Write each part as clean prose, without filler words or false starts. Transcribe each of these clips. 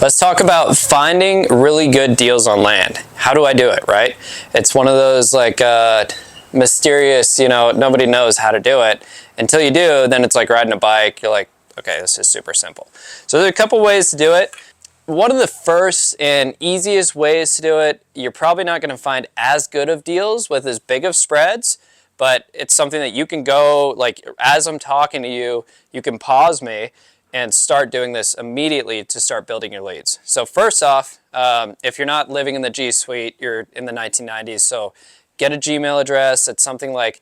Let's talk about finding really good deals on land. How do I do it, right? It's one of those like mysterious, nobody knows how to do it. Until you do, then it's like riding a bike. You're like, okay, this is super simple. So there are a couple ways to do it. One of the first and easiest ways to do it, you're probably not going to find as good of deals with as big of spreads, but it's something that you can go, like as I'm talking to you, you can pause me and start doing this immediately to start building your leads. So first off, if you're not living in the G Suite, you're in the 1990s, so get a Gmail address. It's something like,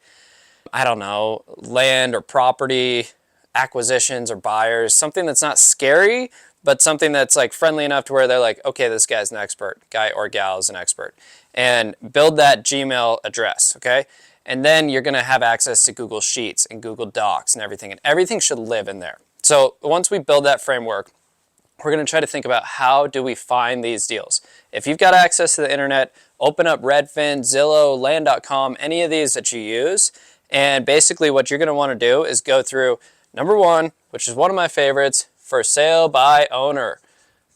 I don't know, land or property acquisitions or buyers, something that's not scary, but something that's like friendly enough to where they're like, okay, this guy's an expert, guy or gal is an expert. And build that Gmail address, okay? And then you're gonna have access to Google Sheets and Google Docs and everything should live in there. So once we build that framework, we're going to try to think about how do we find these deals. If you've got access to the internet, open up Redfin, Zillow, Land.com, any of these that you use. And basically what you're going to want to do is go through number one, which is one of my favorites, for sale by owner,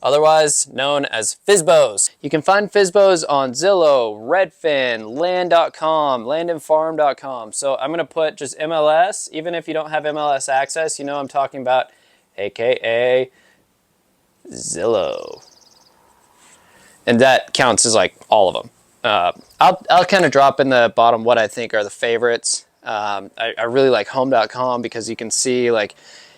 otherwise known as FSBOs. You can find FSBOs on Zillow, Redfin, Land.com, landandfarm.com. So I'm going to put just MLS, even if you don't have MLS access, you know I'm talking about, AKA Zillow. And that counts as like all of them. I'll kind of drop in the bottom what I think are the favorites. I really like home.com because you can see, like,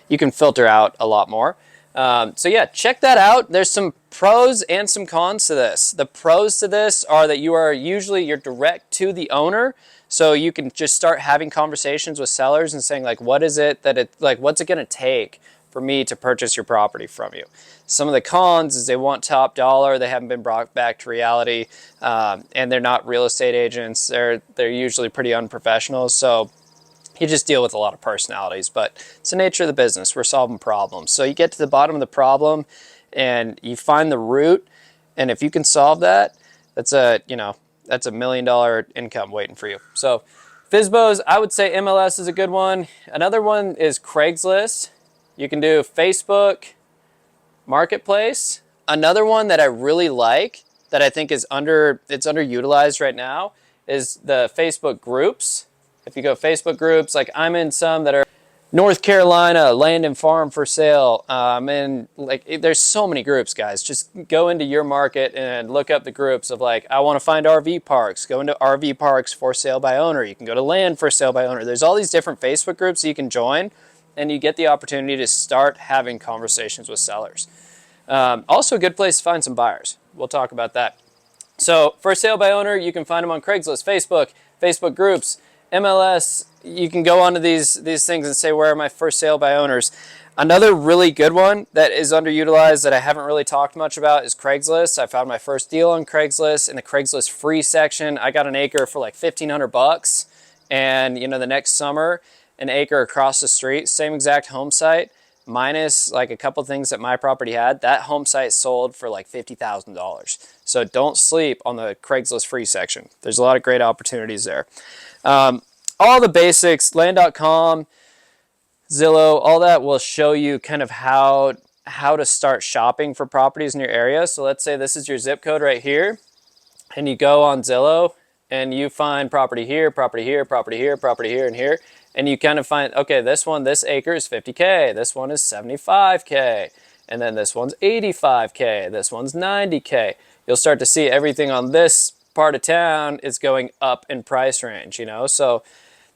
you can filter out a lot more. So yeah, check that out. There's some pros and some cons to this. The pros to this are that you're direct to the owner. So you can just start having conversations with sellers and saying like, what's it going to take for me to purchase your property from you? Some of the cons is they want top dollar. They haven't been brought back to reality. And they're not real estate agents. They're usually pretty unprofessional. So you just deal with a lot of personalities, but it's the nature of the business. We're solving problems. So you get to the bottom of the problem and you find the root. And if you can solve that, that's a $1 million income waiting for you. So FSBOs, I would say MLS is a good one. Another one is Craigslist. You can do Facebook Marketplace. Another one that I really like that I think it's underutilized right now is the Facebook groups. If you go Facebook groups, like I'm in some that are North Carolina, land and farm for sale. And like, there's so many groups, guys. Just go into your market and look up the groups of like, I want to find RV parks. Go into RV parks for sale by owner. You can go to land for sale by owner. There's all these different Facebook groups that you can join, and you get the opportunity to start having conversations with sellers. Also a good place to find some buyers. We'll talk about that. So for sale by owner, you can find them on Craigslist, Facebook groups, MLS. You can go onto these things and say, where are my for sale by owners? Another really good one that is underutilized that I haven't really talked much about is Craigslist. I found my first deal on Craigslist in the Craigslist free section. I got an acre for like $1,500, and the next summer, an acre across the street, same exact home site, minus like a couple things that my property had, that home site sold for like $50,000. So don't sleep on the Craigslist free section. There's a lot of great opportunities there. All the basics, land.com, Zillow, all that will show you kind of how to start shopping for properties in your area. So let's say this is your zip code right here, and you go on Zillow and you find property here, property here, property here, property here, and here. And you kind of find, okay, this acre is 50K, this one is 75K, and then this one's 85K, this one's 90K. You'll start to see everything on this part of town is going up in price range, So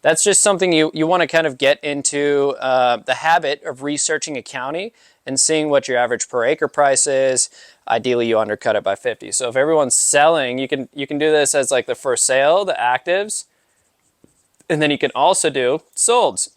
that's just something you want to kind of get into the habit of researching a county and seeing what your average per acre price is. Ideally, you undercut it by 50. So if everyone's selling, you can do this as like the for sale, the actives, and then you can also do solds.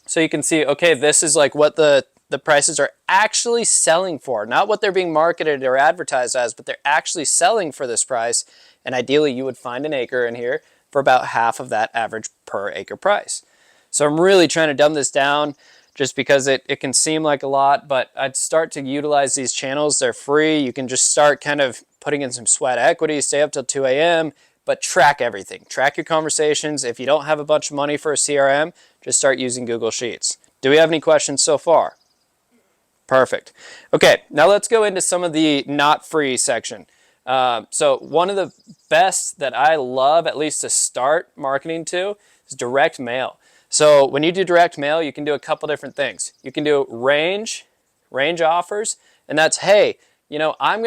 So you can see, okay, this is like what the prices are actually selling for, not what they're being marketed or advertised as, but they're actually selling for this price. And ideally, you would find an acre in here for about half of that average per acre price. So I'm really trying to dumb this down just because it can seem like a lot, but I'd start to utilize these channels. They're free. You can just start kind of putting in some sweat equity, stay up till 2 a.m., but track everything. Track your conversations. If you don't have a bunch of money for a CRM, just start using Google Sheets. Do we have any questions so far? Perfect. Okay, now let's go into some of the not free section. So one of the best that I love, at least to start marketing to, is direct mail. So when you do direct mail, you can do a couple different things. You can do range offers, and that's, hey, you know, I'm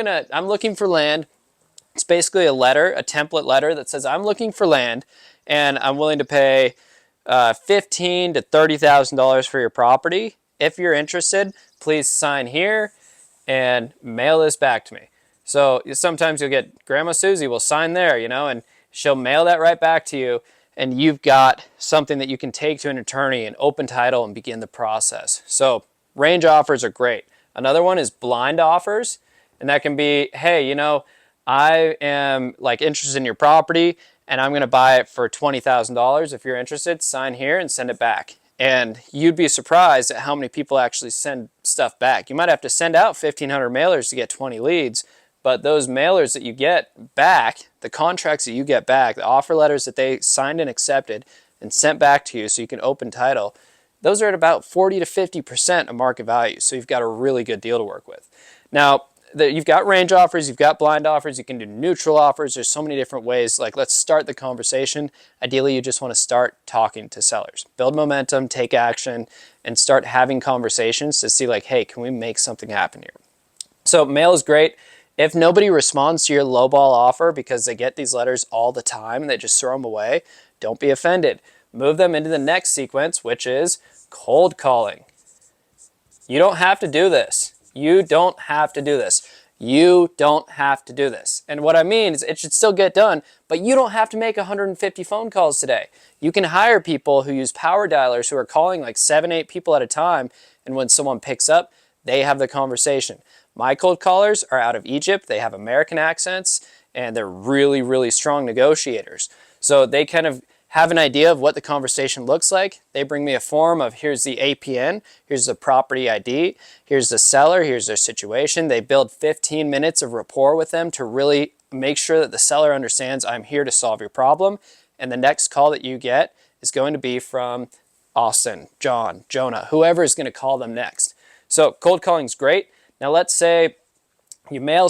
looking for land. It's basically a letter, a template letter that says I'm looking for land, and I'm willing to pay $15,000 to $30,000 for your property. If you're interested, please sign here and mail this back to me. So sometimes you'll get Grandma Susie will sign there, you know, and she'll mail that right back to you. And you've got something that you can take to an attorney and open title and begin the process. So range offers are great. Another one is blind offers. And that can be, hey, you know, I am like interested in your property and I'm going to buy it for $20,000. If you're interested, sign here and send it back. And you'd be surprised at how many people actually send stuff back. You might have to send out 1,500 mailers to get 20 leads, but those mailers that you get back, the contracts that you get back, the offer letters that they signed and accepted and sent back to you so you can open title, those are at about 40 to 50% of market value. So you've got a really good deal to work with. Now, you've got range offers, you've got blind offers, you can do neutral offers. There's so many different ways. Like, let's start the conversation. Ideally, you just want to start talking to sellers. Build momentum, take action, and start having conversations to see like, hey, can we make something happen here? So mail is great. If nobody responds to your lowball offer because they get these letters all the time and they just throw them away, don't be offended. Move them into the next sequence, which is cold calling. You don't have to do this. You don't have to do this. You don't have to do this. And what I mean is it should still get done, but you don't have to make 150 phone calls today. You can hire people who use power dialers who are calling like 7, 8 people at a time, and when someone picks up, they have the conversation. My cold callers are out of Egypt. They have American accents, and they're really, really strong negotiators. So they kind of have an idea of what the conversation looks like. They bring me a form of here's the APN, here's the property ID, here's the seller, here's their situation. They build 15 minutes of rapport with them to really make sure that the seller understands I'm here to solve your problem. And the next call that you get is going to be from Austin, John, Jonah, whoever is going to call them next. So cold calling is great. Now let's say you mail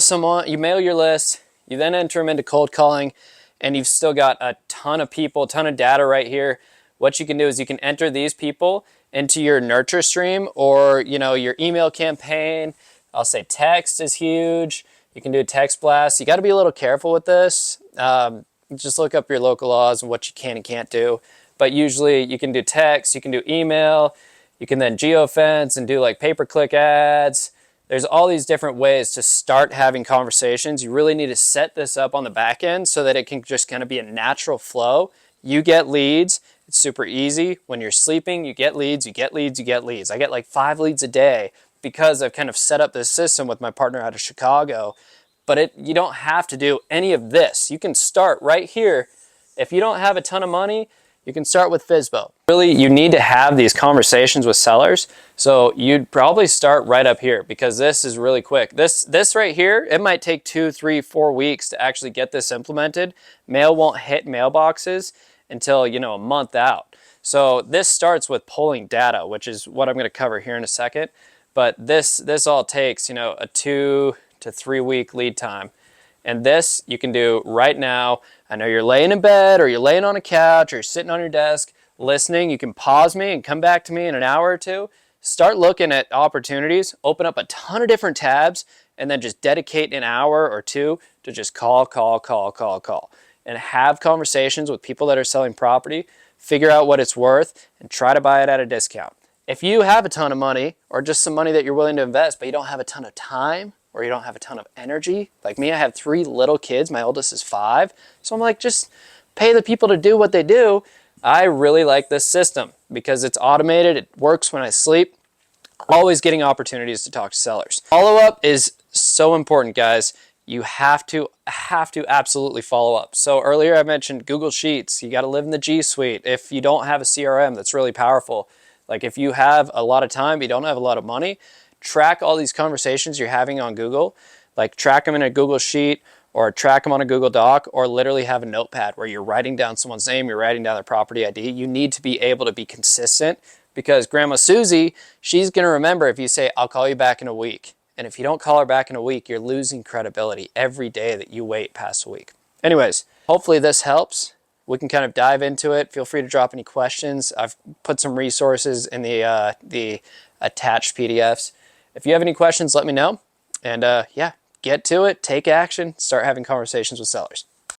your list, you then enter them into cold calling, and you've still got a ton of people, a ton of data right here. What you can do is you can enter these people into your nurture stream or, you know, your email campaign. I'll say text is huge. You can do a text blast. You got to be a little careful with this. Just look up your local laws and what you can and can't do. But usually you can do text, you can do email, you can then geofence and do like pay-per-click ads. There's all these different ways to start having conversations. You really need to set this up on the back end so that it can just kind of be a natural flow. You get leads. It's super easy. When you're sleeping, you get leads, you get leads, you get leads. I get like 5 leads a day because I've kind of set up this system with my partner out of Chicago. But you don't have to do any of this. You can start right here. If you don't have a ton of money, you can start with FSBO. Really, you need to have these conversations with sellers. So you'd probably start right up here because this is really quick. This right here, it might take 2, 3, 4 weeks to actually get this implemented. Mail won't hit mailboxes until, you know, a month out. So this starts with pulling data, which is what I'm going to cover here in a second. But this all takes, you know, a 2 to 3 week lead time. And this you can do right now. I know you're laying in bed or you're laying on a couch or you're sitting on your desk listening. You can pause me and come back to me in an hour or two. Start looking at opportunities, open up a ton of different tabs, and then just dedicate an hour or two to just call, and have conversations with people that are selling property, figure out what it's worth, and try to buy it at a discount. If you have a ton of money or just some money that you're willing to invest, but you don't have a ton of time, or you don't have a ton of energy. Like me, I have 3 little kids. My oldest is 5. So I'm like, just pay the people to do what they do. I really like this system because it's automated. It works when I sleep. Always getting opportunities to talk to sellers. Follow-up is so important, guys. You have to absolutely follow up. So earlier I mentioned Google Sheets. You got to live in the G Suite. If you don't have a CRM that's really powerful, like if you have a lot of time, but you don't have a lot of money, track all these conversations you're having on Google, like track them in a Google Sheet or track them on a Google Doc, or literally have a notepad where you're writing down someone's name, you're writing down their property ID. You need to be able to be consistent Because Grandma Susie, she's going to remember if you say, I'll call you back in a week. And if you don't call her back in a week, you're losing credibility every day that you wait past a week. Anyways, hopefully this helps. We can kind of dive into it. Feel free to drop any questions. I've put some resources in the attached PDFs. If you have any questions, let me know. And yeah, get to it, take action, start having conversations with sellers.